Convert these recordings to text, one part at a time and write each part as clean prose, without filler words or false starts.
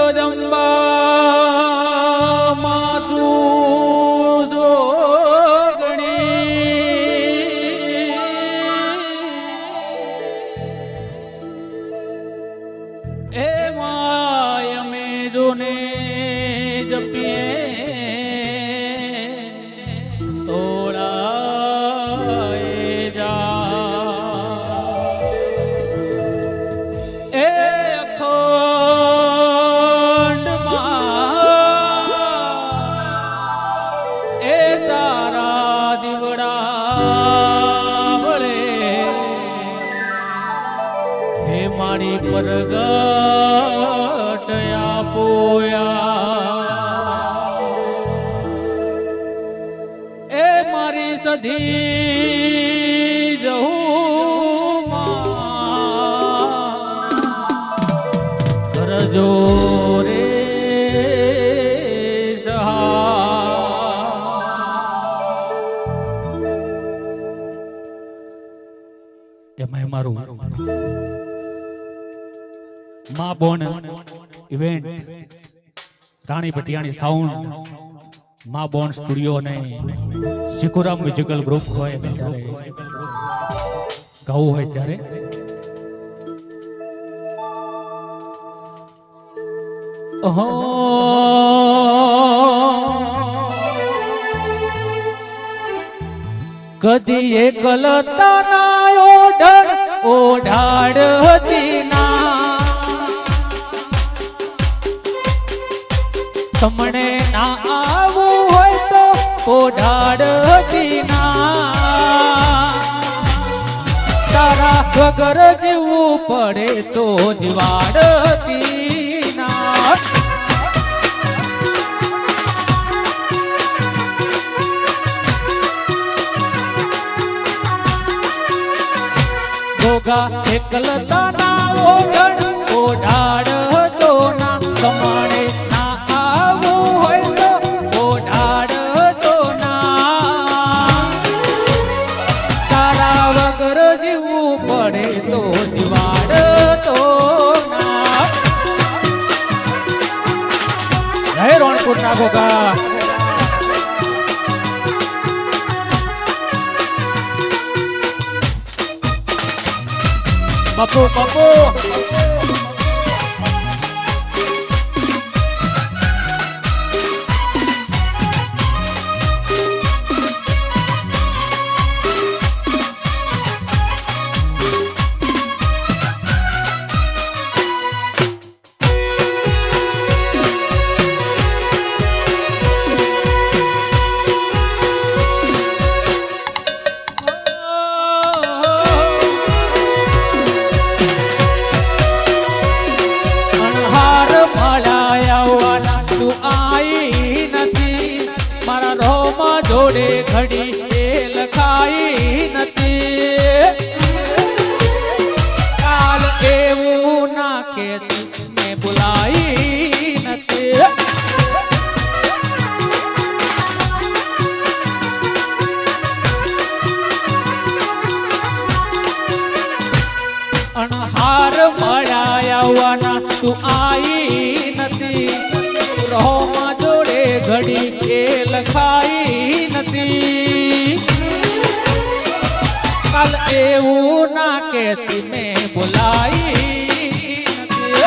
જગદંબા માતું જોગણી એ my અમે જોને જપીએ તોળાએ જા એ મારી પરગટ આપોયા એ મારી સધી જહું કરજો રે સહા એમાં મારું માં બોન ઇવેન્ટ રાણી ભટિયાણી સાઉન્ડ માં બોન સ્ટુડિયો અને શિકુરામ મ્યુઝિકલ ગ્રુપ હોય ત્યારે ગાવું હોય ત્યારે કદી એકલતા ના ઓઢાડ હતી ના તમને ના આવું હોય તો ઓઢાડ હતી ના તારા વગર જીવવું પડે તો જીવાડ હતી ના ગોગા એકલતા ના ઓઢાડ હતો ના તમારે ગોગા બાપુ બાપુ જોડે ઘડી એ લખાઈ નથી કાલ એવું ના કે મેં બોલાઈ નથી અણહાર મળ્યા આવવાના તું આઈ નથી રોમાં જોડે ઘડી એ લખાઈ નથી કાલ એવું ના કે મેં બોલાઈ નથી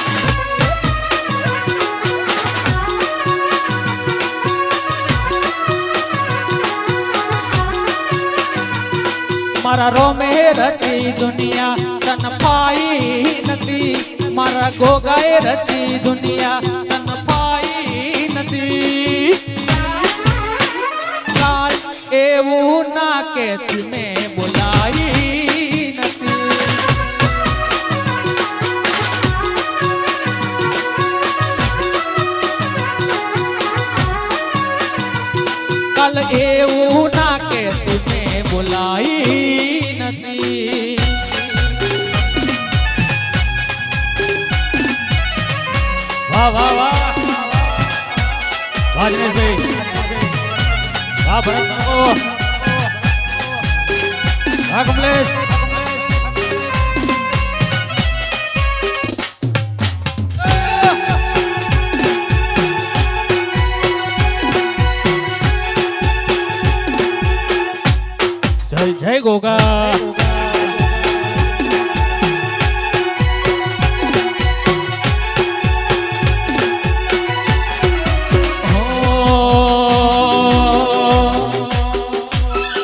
મારા રોમે રચી દુનિયા તન પાઈ નથી મારા ગોગાએ રચી દુનિયા તન પાઈ નથી કાલ એવું ના કે મેં બોલાઈ નથી બોલાઈ નથી. વાહ વાહ વાહ વાહ દિનેશભાઈ, વાહ ભરત કાકો, વાહ કમલેશ. જય જય ગોગા.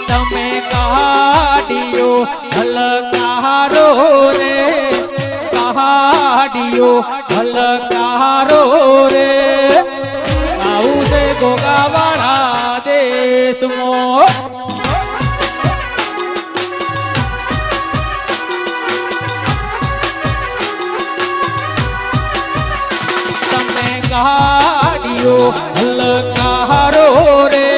તમે કાઢ્યો હલકારો રે, કાઢ્યો હલકારો રે, આવું છે ગોગાવાળા દેશમાં. કાઢ્યો હલકારો રે,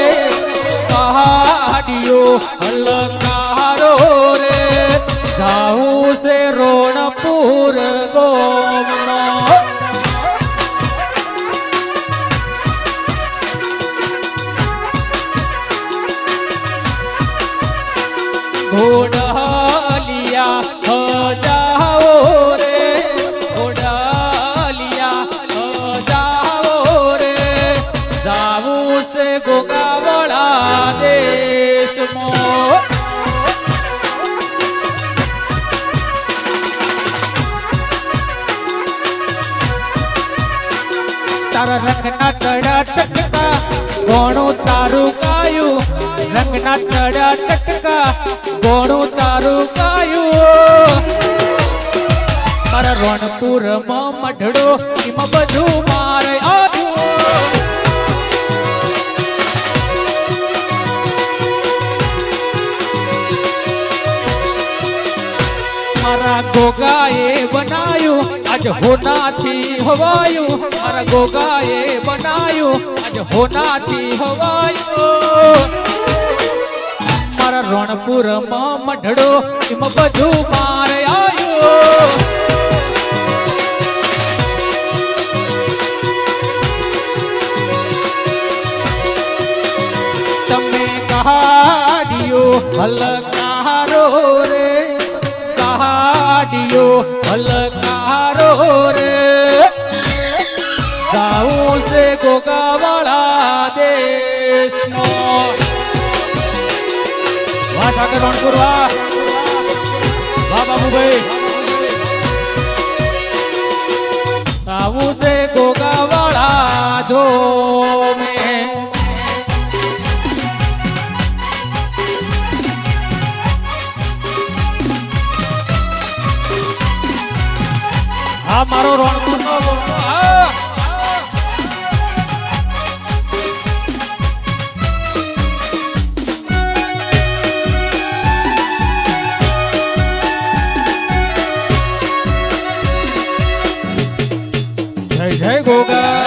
કાઢ્યો હલકારો રે, જાવું છે રોણપુર ગોમનો. ઘોડલિયા જાઓ રે, જાવું છે ગોગાવાળા દેશમાં. તારા રંગના તડા ચટકા ગોણું તારું ગાયું, રંગના તડા ચટકા ગોણું તારું ગાયું. મારા રોણપુરમાં મઢડો એમાં બધું મારે આવ્યું. મારા ગોગાએ બનાયું આજ હોનાથી હવાયું, મારા ગોગાએ બનાયું આજ હોનાથી હવાયું. મારા રણપુરમાં મઢડો એમાં બધું મારે આવ્યું. તમે કાઢ્યો હલકારો રે, કાઢ્યો હલકારો રે, જાવું છે ગોગાવાળા દેશમાં. વાહ સાગર રણપુર, વાહ વાહ બાબુભાઈ, આવું છે ગોગાવાળા ધોમે. આ મારો રણપુરનો ગોગો. જય જય ગોગા.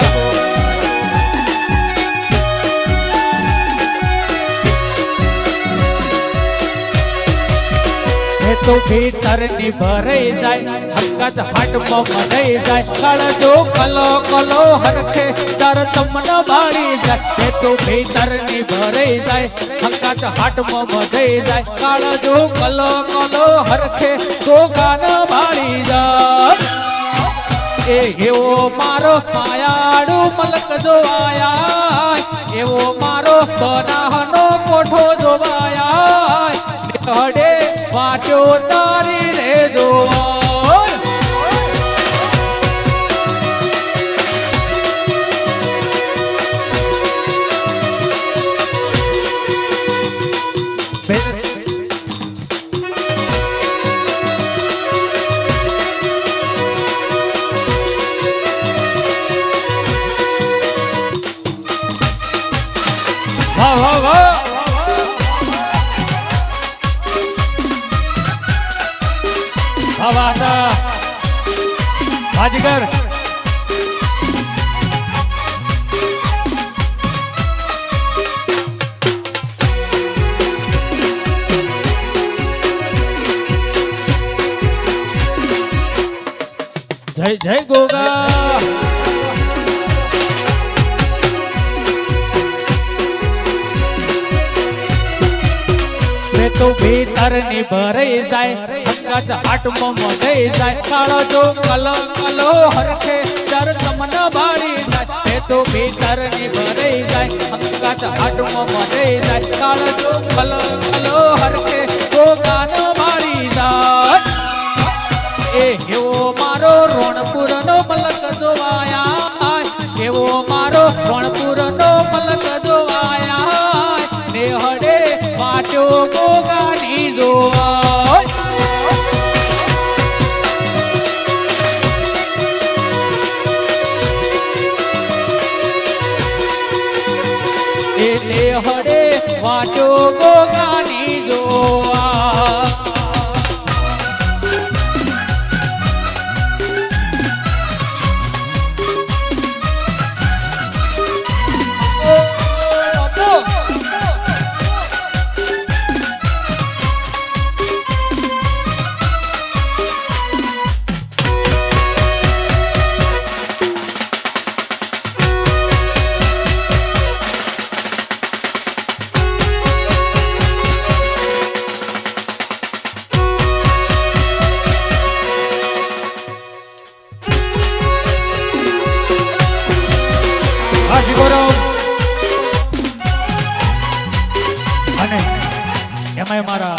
તો ભીતર ની ભરાઈ જાય, હંગત હાટમાં મનાઈ જાય, કાળજો કલો કલો હરખે તાર તમને બાળી જાય. એ તો ભીતર ની ભરાઈ જાય, હંગત હાટમાં મનાઈ જાય, કાળજો કલો કલો હરખે ગોગાને બાળી જાય. એ એવો મારો માયાળુ મલક જોવાયા, એવો મારો બનાહનો કોઠો જોવાયા, હડે વાટ્યો તારી રે જોવા. વાહ વાહ વાહ. बाजीगर જય જય ગોગા. તો ભીતર ની ભરાઈ જાય અંગત હાટમાં મઢાઈ જાય કાળો જો કલો કલો હરખે ચર તમને ભાળી જાય એ તો ભીતર ની ભરાઈ જાય અંગત હાટમાં મઢાઈ જાય કાળો જો કલો કલો હરખે ગોગાન ભાળી જાય એ એવો મારો રોણપુર નો મલક જોવાયા એવો મારો રોણપુર નો મલક જોવાયા ને હડે વાટ્યો ગોગાની જોવા એટલે હડે વાટ્યો ગોગાની જોવા અને એમાં મારા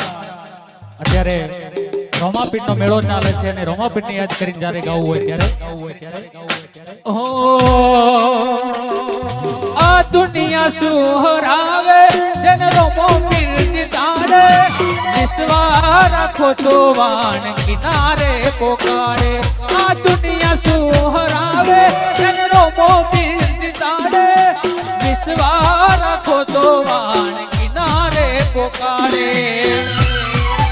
અત્યારે રોમાપીઠ નો મેળો ચાલે છે અને રોમાપીઠ ને યાદ કરીને જ્યારે ગાવું હોય ત્યારે આ દુનિયા સુહરાવે જેને રોમાપીઠ તારે વિશ્વા રાખો તો વાણ કિનારે પોકારે આ દુનિયા સુહરાવે જેને રોમાપીઠ તારે વિશ્વા રાખો તો વાણ કિનારે પોકારે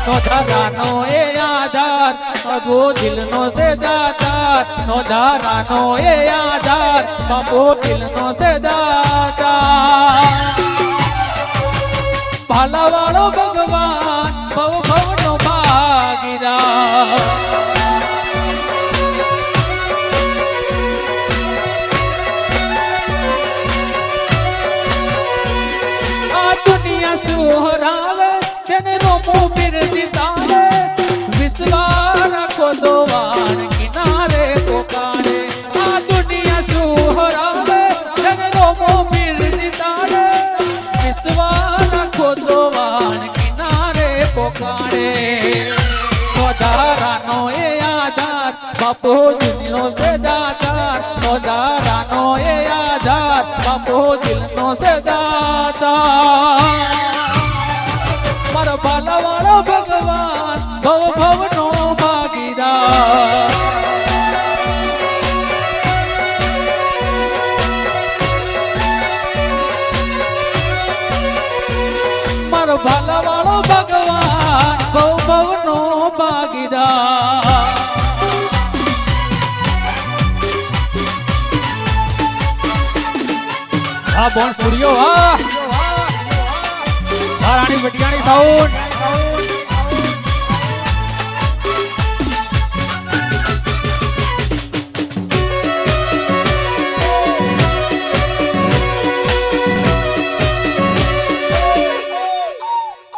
નો ધારાનો એ આધાર બાબો દિલનો સે દાતાર નો ધારાનો એ આધાર બાબો દિલનો સે દાતાર ભાલાવાળો ભગવાન ભવ ભવનો ભાગીદાર સુહરાવે જેને રોમો બિરજી તારે વિશ્વા રાખો તો વાણ કિનારે પોકારે આ દુનિયા સુહરાવે જેને રોમો બિરજી તારે વિશ્વા રાખો તો વાણ કિનારે પોકારે નોધારાનો એ આધાર બાપો દિલનો સે દાતાર નોધારાનો એ આધાર બાપો દિલનો સે દાતાર મારો ભાલાવાળો ભગવાન ભવ ભવનો ભાગીદાર મારો ભાલાવાળો ભગવાન ભવ ભવનો ભાગીદાર આ બોન સ્ટુડિયો રાણી બટિયાણી સાઉન્ડ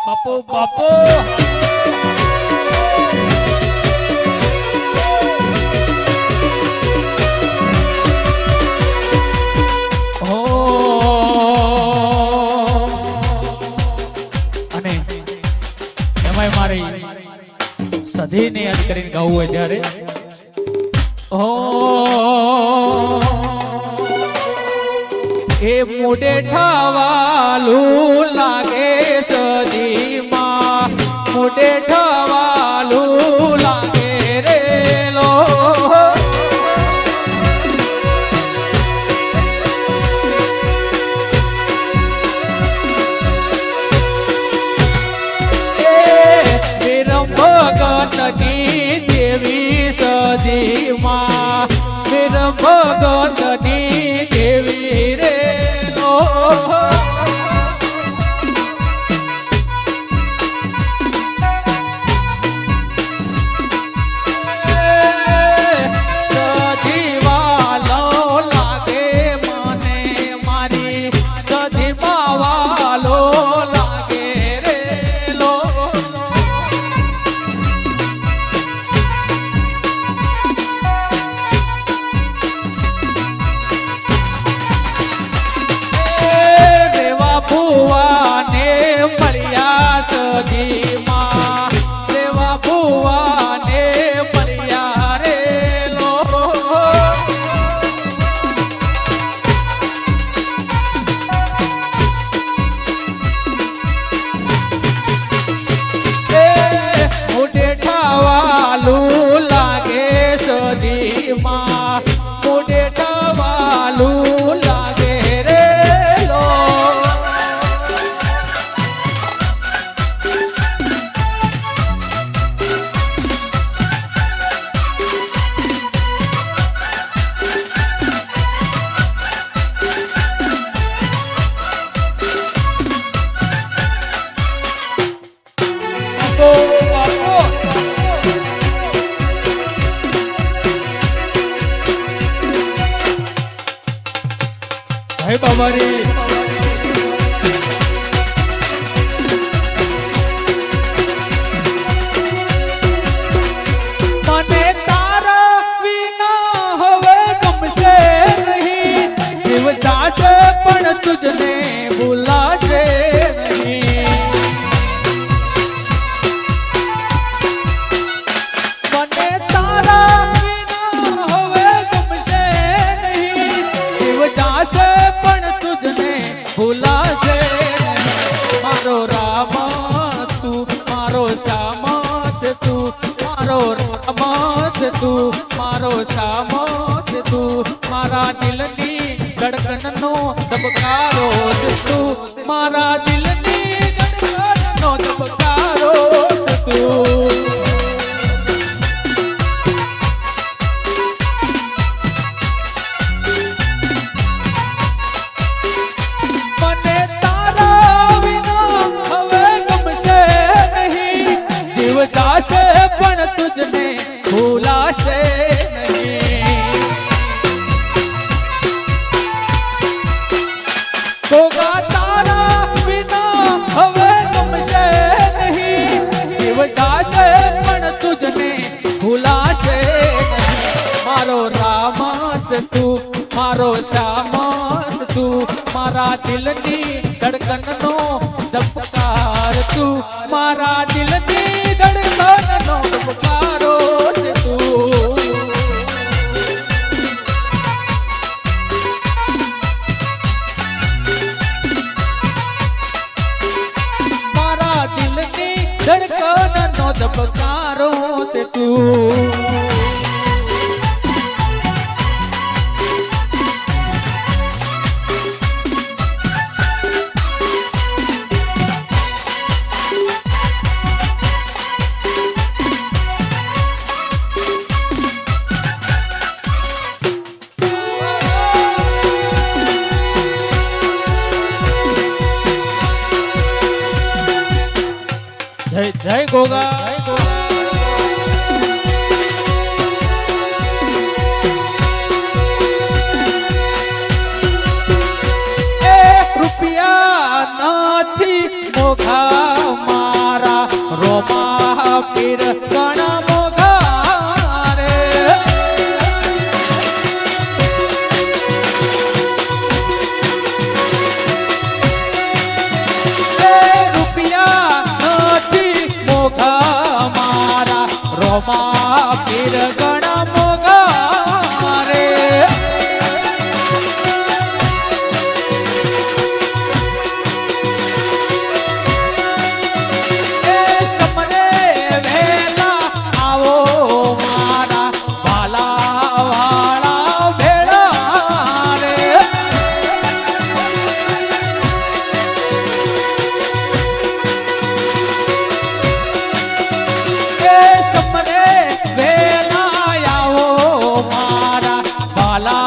બાપો બાપો સધીને યાદ કરીને ગાવું હોય ત્યારે એ મોઢે ઠવાલું લાગે સદીમાં મોઢે ઠવાલું લાગે રે લો ભગતની દેવી સદીમાં વીર ભગતની દેવી રે લો જય બાબારી મને તારા વિના હવે ગમશે નહીં જીવ જાશે પણ તુજને ભૂલાશે નહીં મને તારા વિના હવે ગમશે નહીં જીવ જાશે પણ તુજને ભૂલાશે નહીં મારો રામ તું મારો શ્યામ છે તું મારો રામ છે તું મારો શ્યામ છે તું મારા દિલની ધડકનનો ધબકારો છે તું મારા દિલની ધડકનનો ધબકારો છે તું મને તારા વિના હવે ગમશે નહીં જીવ જાશે પણ તુજને ભૂલાશે નહીં ગોગા તારા વિના હવે ગમશે નહીં જીવ જાશે પણ તુજને ભૂલાશે નહીં મારો રામ છે તું મારો શ્યામ છે તું મારા દિલની ધડકનનો ધબકાર તું મારા દિલની ધડકનનો ધબકારો છે તું મારા દિલની ધડકનનો ધબકારો છે તું જય જય ગોગા એ રૂપિયા નથી મોઘા મારા રોમા પીર ઘણા મોઘા રે રોમા પીર ઘણા મોગા રે એ સમરે વેલા આવો મારા ભાલા વાળા ભેળા રે સમરે વેલા આવો મારા બાલા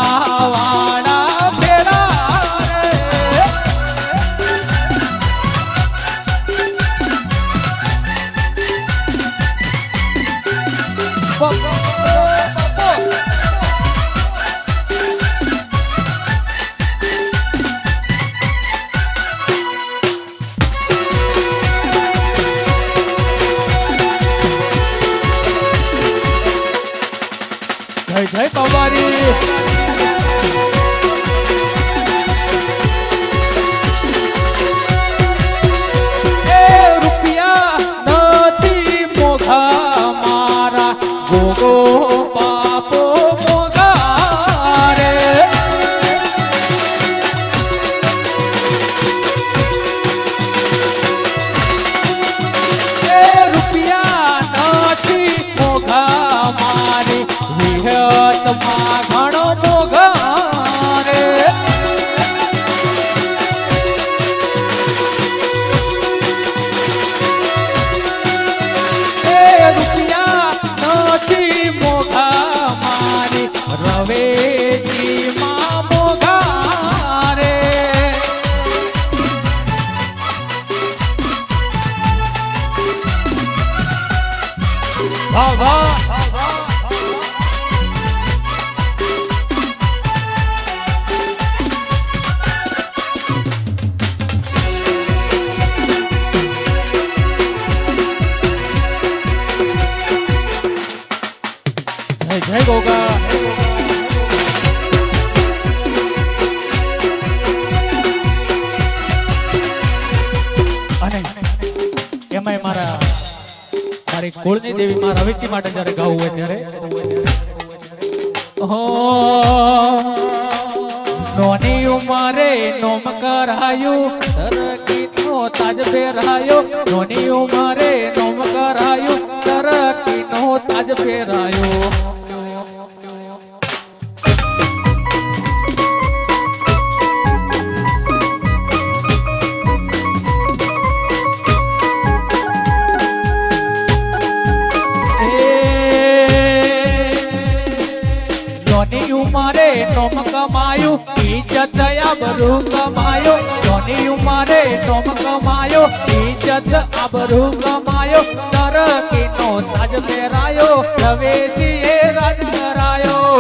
વાળા ભેળા રે જય જય બાબારી એ રૂપિયા નથી મોઘા મારા ગોગો બાપો મોઘા રે એ રૂપિયા નથી મોઘા મારી વિહતમાં ઘણો મોઘા રે એ રૂપિયા નથી મોઘા મારી રવેજીમાં મોઘા રે વાહ વાહ મારી કુળની દેવી માં રવિચી માટે જ્યારે ગાવું હોય ત્યારે હો નોની ઉંમરે નોમ કરાયું તરકી નો તાજ પહેરાયો નોની ઉંમરે નોમ કરાયું તરકી નો તાજ પહેરાયો ઉમારે નોમ કમાયું ઇજ્જત આબરૂ કમાયો જોની ઉમારે નોમ કમાયો ઇજ્જત આબરૂ કમાયો તરકી નો તાજ પહેરાયો રવેજીએ રાજ કરાયો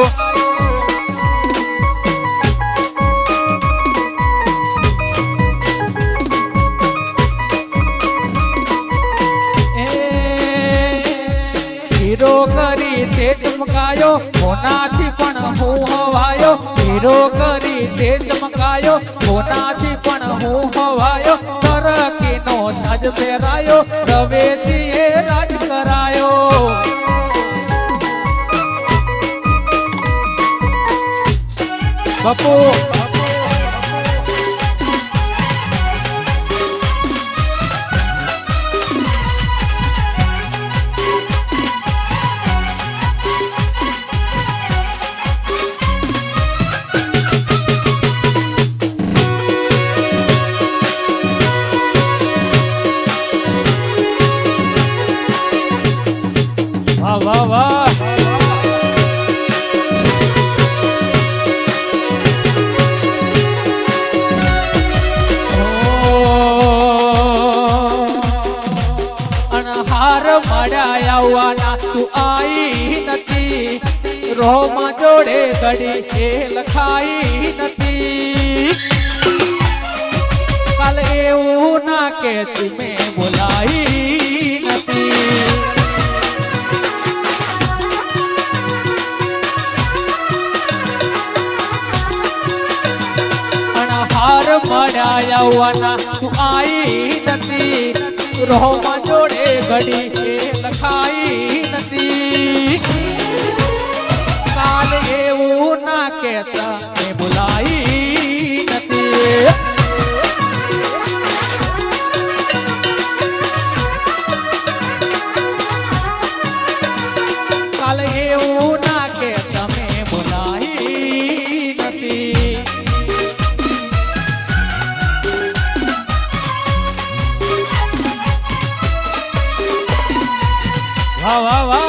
હીરો કરી તે ચમકાયો કોનાથી પણ હું હવાયો હીરો કરી તે ચમકાયો કોનાથી પણ હું હવાયો તરકી નો તાજ પહેરાયો રવેજીએ રાજ કરાયો બાપુ વાહ વાહ અનહાર મળ્યા આવવાના તું આઈ નથી રોમાં જોડે ઘડી એ લખાઈ નથી કાલ એવું ના કે તમે બોલાઈ નથી હાર મળ્યા આવવાના તું આઈ નથી રોમાં જોડે ઘડી એ લખાઈ નથી કાલ એવું ના કહેતા એ બોલાઈ નથી કાલ એવું ના કે તમે બોલાઈ નથી વાહ વાહ વાહ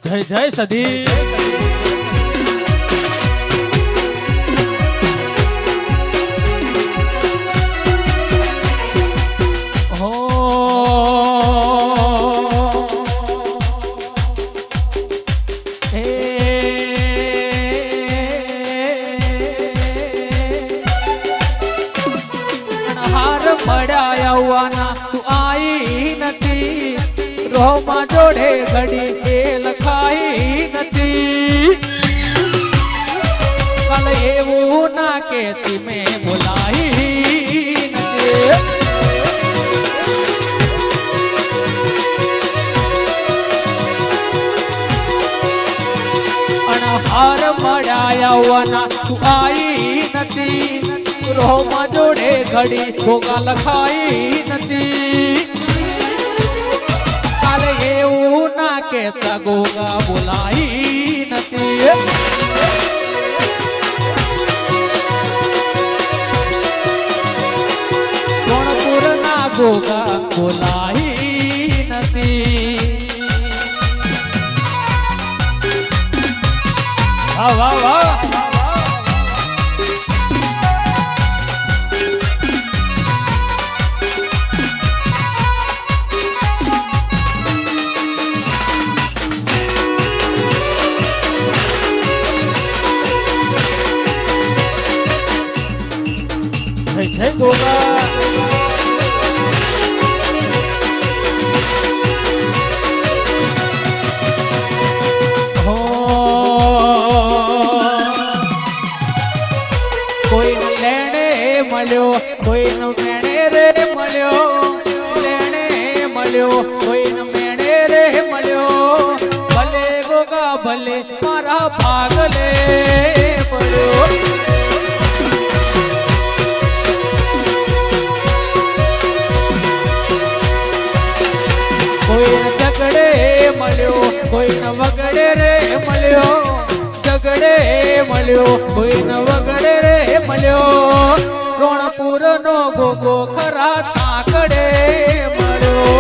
જય જય સદી મળ્યા આવવાના તું આઈ નથી રોમાં જોડે ઘડી એ લખાઈ નથી કાલ એવું ના કે તમે બોલાઈ નથી અનહાર મળ્યા આવવાના તું આઈ નથી રોમાં જોડે ઘડી ભોગા લખાઈ નથી કાલે એવું ના કેતા ગોગા બોલાઈ નથી સોનપુર ના ગોગા બોલાઈ નથી વાહ વાહ વાહ જય ગોગા કોઈને લેણે મળ્યો, કોઈનો મેણે રે મળ્યો, લેણે મળ્યો, કોઈને મેણે રે મળ્યો, ભલે ગોગા ભલે મારા ભાગલે પડ્યો. કોઈને ઝઘડે મળ્યો, કોઈને વગડે રે મળ્યો, ઝઘડે મળ્યો, કોઈને વગડે રે મળ્યો, રોણપુર નો ગોગો ખરા તાકડે મળ્યો.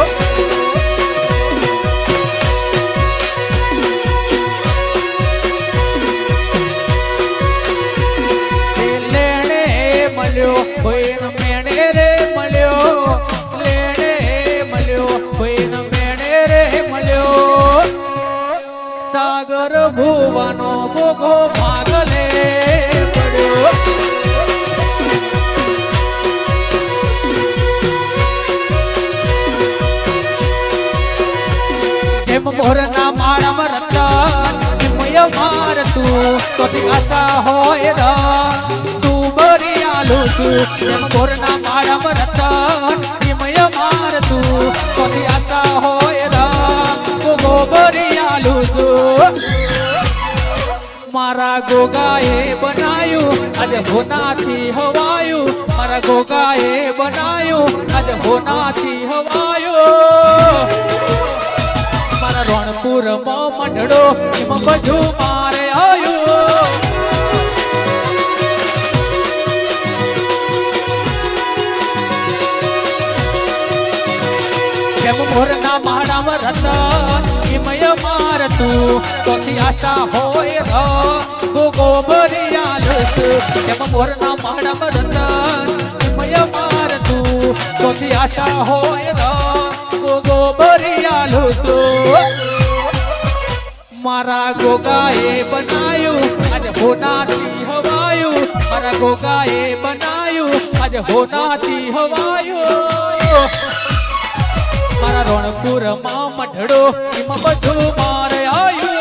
લેણે મળ્યો, કોઈને મેણે રે મળ્યો, લેણે મળ્યો, કોઈને મેણે રે મળ્યો, સાગર ભુવાનો ગોગો ભાગલે પડ્યો. જેમ મોરના માળામાં રતન નિમય મારતું તોથી આશા હોય તું બરી આલું છું. જેમ મોરના માળામાં રતન નિમય મારતું તોથી આશા હોય ગોગો બરી આલું છું. મારા ગોગાએ બનાયું આજે હોનાથી હવાયું, મારા ગોગાએ બનાયું આજે હોનાથી હવાયું. મારા રણપુર મંડળો એમાં બધું મારે આવ્યું. જેમ મોરના માળામાં રતન નિમય મારતું તોથી આશા હોય ગોગો ભરી આલું છું. જેમ મોરના માળામાં રતન નિમય મારતું તોથી આશા હોય ગોગો ભરી આલું છું. મારા ગોગાએ બનાયું આજે હોનાથી હવાયું, મારા ગોગાએ બનાયું આજે હોનાથી હવાયું. મારા રણપુર માં મઢડો એમાં બધું મારે આવ્યું.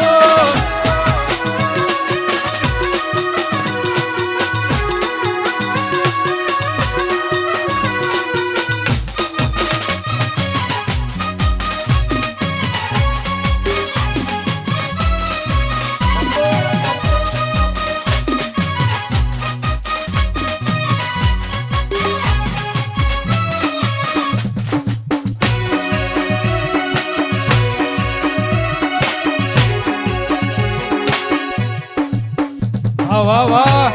વાહ વાહ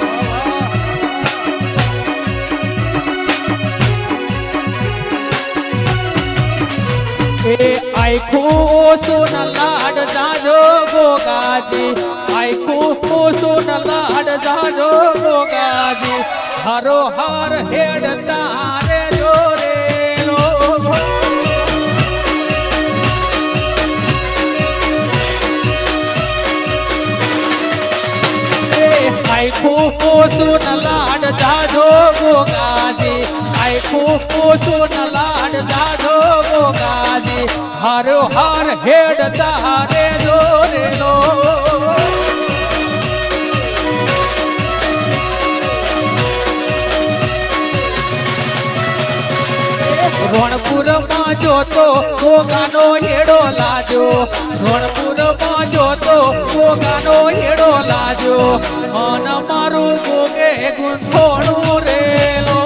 એ આખું સોના લાડ જાજો ગોગાજી, આખું સોના લાડ જાજો ગોગાજી, હારો હાર હેડ તારે જોરેલો. આખું સોના લાડ જાજો ગોગાજી, આખું સોના લાડ જાજો ગોગાજી, હારો હાર હેડ તારે જોરેલો. રણપુર માં જોતો ગોગાનો હેડો લાજો, રણપુર માં જોતો ગોગાનો હેડો લાજો, મન મારું ગોગે ગુંથોણું રેલો.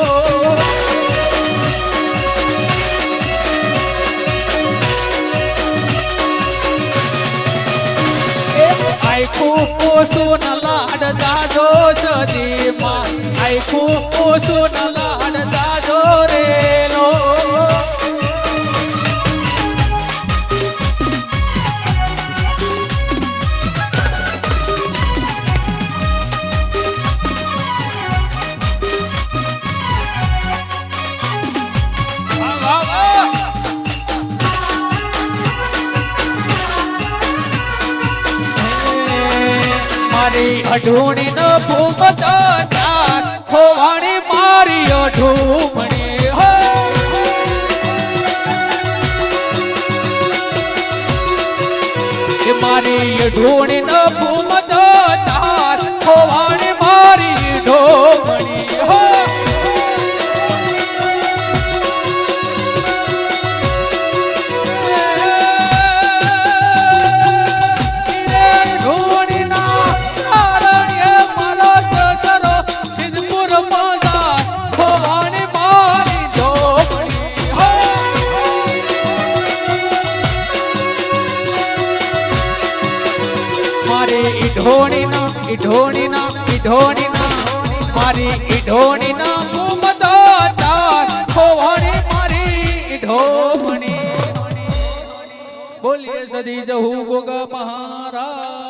આખું સોના લાડ જાજો સદીમાં, આખું સોના લાડ જાજો રેલો. મારી અઢૂણી ન ભૂમતો ચાર ખોવાણી મારી અઢૂમણી હો. મારી અઢૂણી ન ભૂમતો ચાર ખોવાણી મારી ઢોમણી. ઈઢોણીના ઈઢોણીના ઈઢોણીના મારી ઈઢોણીના ઘૂમતો ચાર ખોવાણી મારી ઈઢોમણી બોલીએ સદી જહુ ગોગા મહારાજ